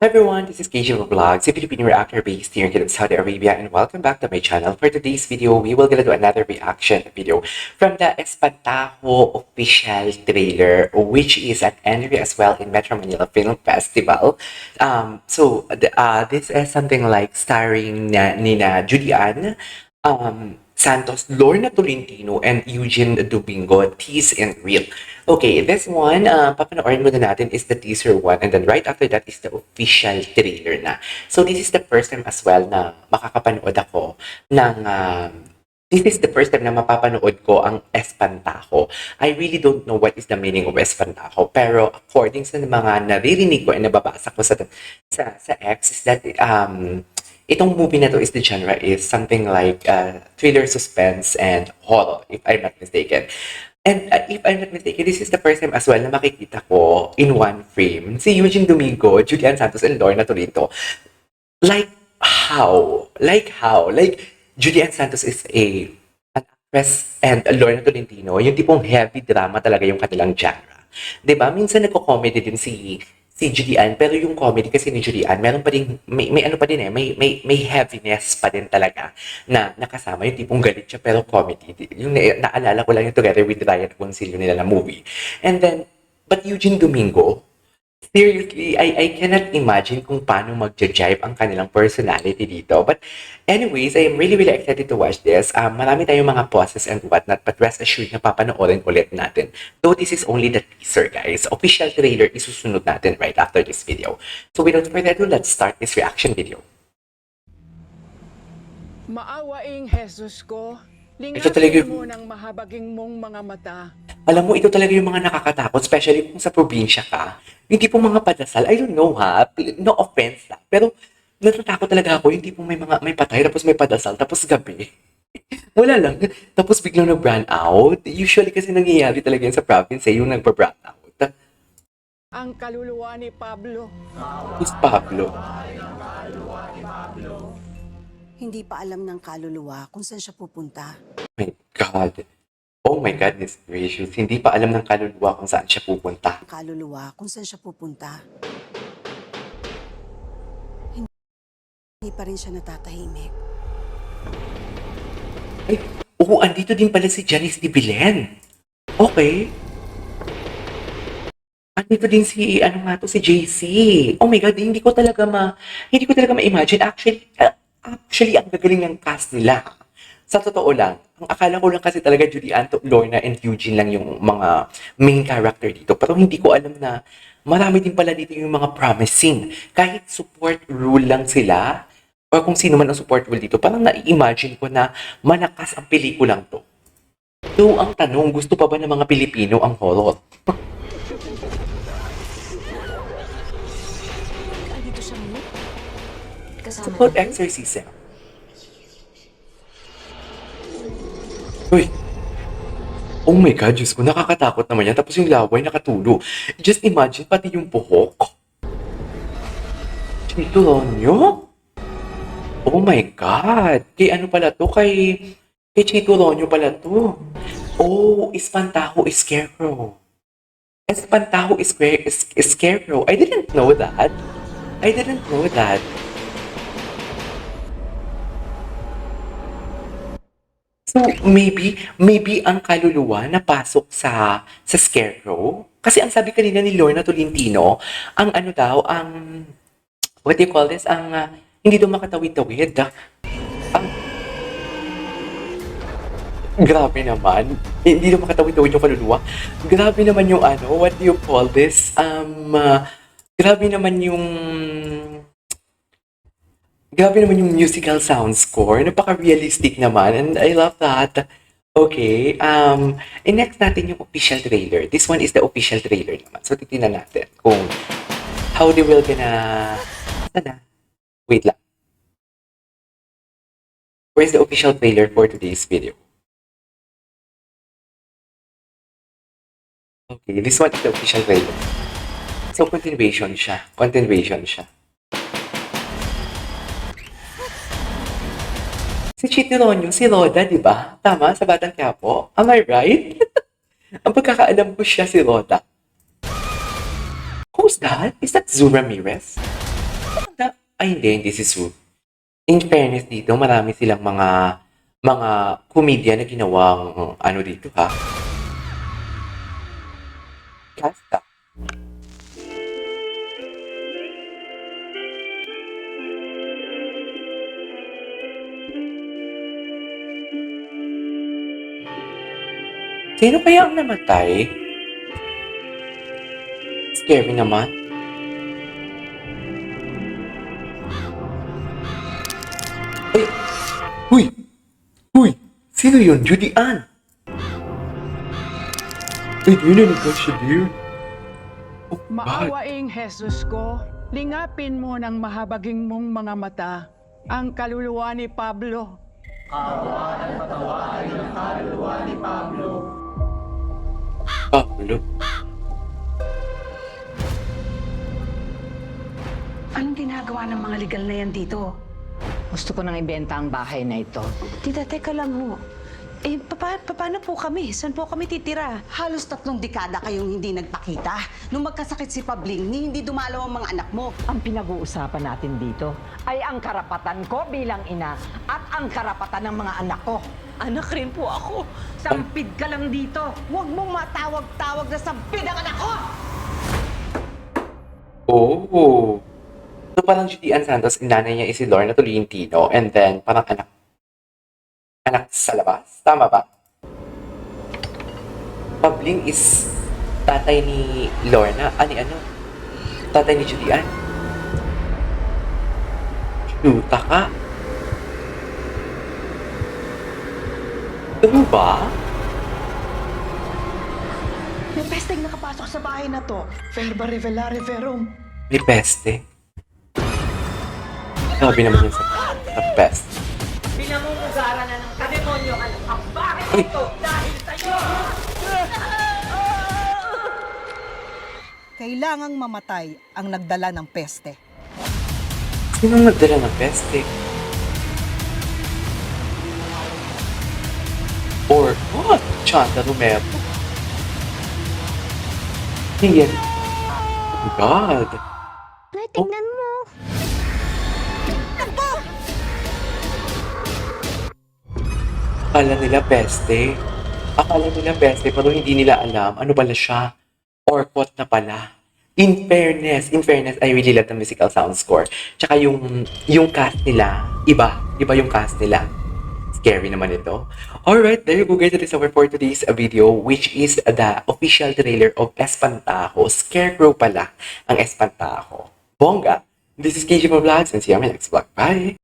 Hi everyone, this is KJ Vlogs, a Filipino reactor based here in Saudi Arabia, and welcome back to my channel. For today's video, we will gonna do another reaction video from the Espantajo official trailer, which is at Envy as well in Metro Manila Film Festival. This is something like starring Nina Julian, Santos, Lorna Tolentino, and Eugene Domingo, Tease and Real. Okay, this one, papanoorin muna natin is the teaser one, and then right after that is the official trailer na. So this is the first time as well na makakapanood ako ng this is the first time na mapapanood ko ang Espantajo. I really don't know what is the meaning of Espantajo, pero according sa mga naririnig ko and nababasa ko sa X is that itong movie na to is the genre is something like thriller, suspense, and horror, if I'm not mistaken. And if I'm not mistaken, this is the first time as well na makikita ko in one frame si Eugene Domingo, Julian Santos, and Lorna Tolentino. Like how? Like how? Like Julian Santos is an actress and Lorna Tolentino, yung tipong heavy drama talaga yung kanilang genre. 'Di ba? Minsan nagko-comedy din si Julian, pero yung comedy kasi ni Julian, meron pa din, may ano pa din may heaviness pa din talaga na nakasama yung tipong galit siya pero comedy. Yung naalala ko lang yung Together with Ryan Concilio nila na movie. And then, but Eugene Domingo, seriously, I cannot imagine kung paano magja-jive ang kanilang personality dito. But anyways, I am really, really excited to watch this. Marami tayong mga pauses and whatnot, but rest assured na papanoorin ulit natin. Though this is only the teaser, guys. Official trailer isusunod natin right after this video. So without further ado, let's start this reaction video. Maawaing Jesus ko, Ito talaga lingasin mo ng mahabaging mong mga mata. Alam mo, ito talaga yung mga nakakatakot, especially kung sa probinsya ka. Yung tipong mga padasal, I don't know ha, no offense lang, pero natatakot talaga ako yung tipong may patay, tapos may padasal, tapos gabi. Wala lang, tapos biglang nag-brand out. Usually kasi nangyayari talaga yan sa province, yung nagpa-brand out. Ang kaluluwa ni Pablo. Who's Pablo? Hindi pa alam ng kaluluwa kung saan siya pupunta. My God. Oh my goodness gracious. Hindi pa alam ng kaluluwa kung saan siya pupunta. Ang kaluluwa kung saan siya pupunta. Hindi pa rin siya natatahimik. Ay, oo, andito din pala si Janice de Belen. Okay. Andito din si, ano nga to, si JC. Oh my God, hindi ko talaga ma-imagine. Actually, ang gagaling ng cast nila. Sa totoo lang, ang akala ko lang kasi talaga Julian, Lorna, and Eugene lang yung mga main character dito. Pero hindi ko alam na marami din pala dito yung mga promising. Kahit support role lang sila, o kung sino man ang support role dito, parang nai-imagine ko na malakas ang pelikulang to. So, ang tanong, gusto pa ba ng mga Pilipino ang horror? Andito siya mo? Support exorcism. Uy! Oh my God, Diyos ko, nakakatakot naman yan. Tapos yung laway nakatulo. Just imagine, pati yung buhok. Chito Ronyo? Oh my God! Kay ano pala to? Kay Chito Ronyo pala to. Oh, Espantajo is Scarecrow. Espantajo is Scarecrow. I didn't know that. I didn't know that. So, maybe ang kaluluwa napasok sa Scarecrow? Kasi ang sabi kanina ni Lorna Tolentino, ang ano daw, what do you call this? Hindi daw makatawid-tawid. Ang, grabe naman. Hindi daw makatawid-tawid yung kaluluwa. Grabe naman yung what do you call this? Grabe naman yung musical sound score. Napaka-realistic naman. And I love that. Okay. And next natin yung official trailer. This one is the official trailer naman. So, titignan natin kung how they will gonna... Sana? Wait lang. Where's the official trailer for today's video? Okay, this one is the official trailer. So, continuation siya. Si Chito Ronyo, si Roda, di ba? Tama, sa Batang Quiapo. Am I right? Ang pagkakaalam ko siya si Roda. Who's that? Is that Zu Ramirez? Ay, hindi si Sue. In fairness dito, marami silang mga komedya na ginawang ano dito ha. Kasta. Sino kaya ang namatay? Scary naman. Ay! Huy! Huy! Sino yun? Judy Ann! Ay, narinig ka siya, dear. Oh, God. Maawaing Jesus ko, lingapin mo ng mahabaging mong mga mata ang kaluluwa ni Pablo. Pablo. Anong ginagawa ng mga legal na yan dito? Gusto ko nang ibenta ang bahay na ito. Tita, teka lang ho. Eh, paano po kami? Saan po kami titira? Halos 3 dekada kayong hindi nagpakita. Nung magkasakit si Pabling, hindi dumalaw ang mga anak mo. Ang pinag-uusapan natin dito ay ang karapatan ko bilang ina at ang karapatan ng mga anak ko. Anak rin po ako. Sampid ka lang dito. Huwag mong matawag-tawag na sampid ang anak ko! Oh. So parang Judy Ann Santos, nanay niya is si Lorna Tolentino, and then parang anak sa labas. Tama ba? Pabling is tatay ni Lorna. Ano? Tatay ni Judy Ann. Luta ka? Ano ba? May pesteng nakapasok sa bahay na to. Verba revelare verum. May peste? Sabi naman yun sa peste. Pinamumugaran na ng kademonyo ang bakit Ay. ito dahil sa'yo! Kailangang mamatay ang nagdala ng peste. Sinong nagdala ng peste? Or what? Chanta Romero? Yan. Oh my God. Nay, tingnan mo. Akala nila peste, pero hindi nila alam ano pala siya. Orcot na pala. In fairness, I really love the musical sound score. Tsaka yung cast nila, iba yung cast nila. Scary naman ito. Alright, there you go guys. That is our for today's video, which is the official trailer of Espantajo. Scarecrow pala ang Espantajo. Bongga! This is KG Vlogs and see you on my next vlog. Bye!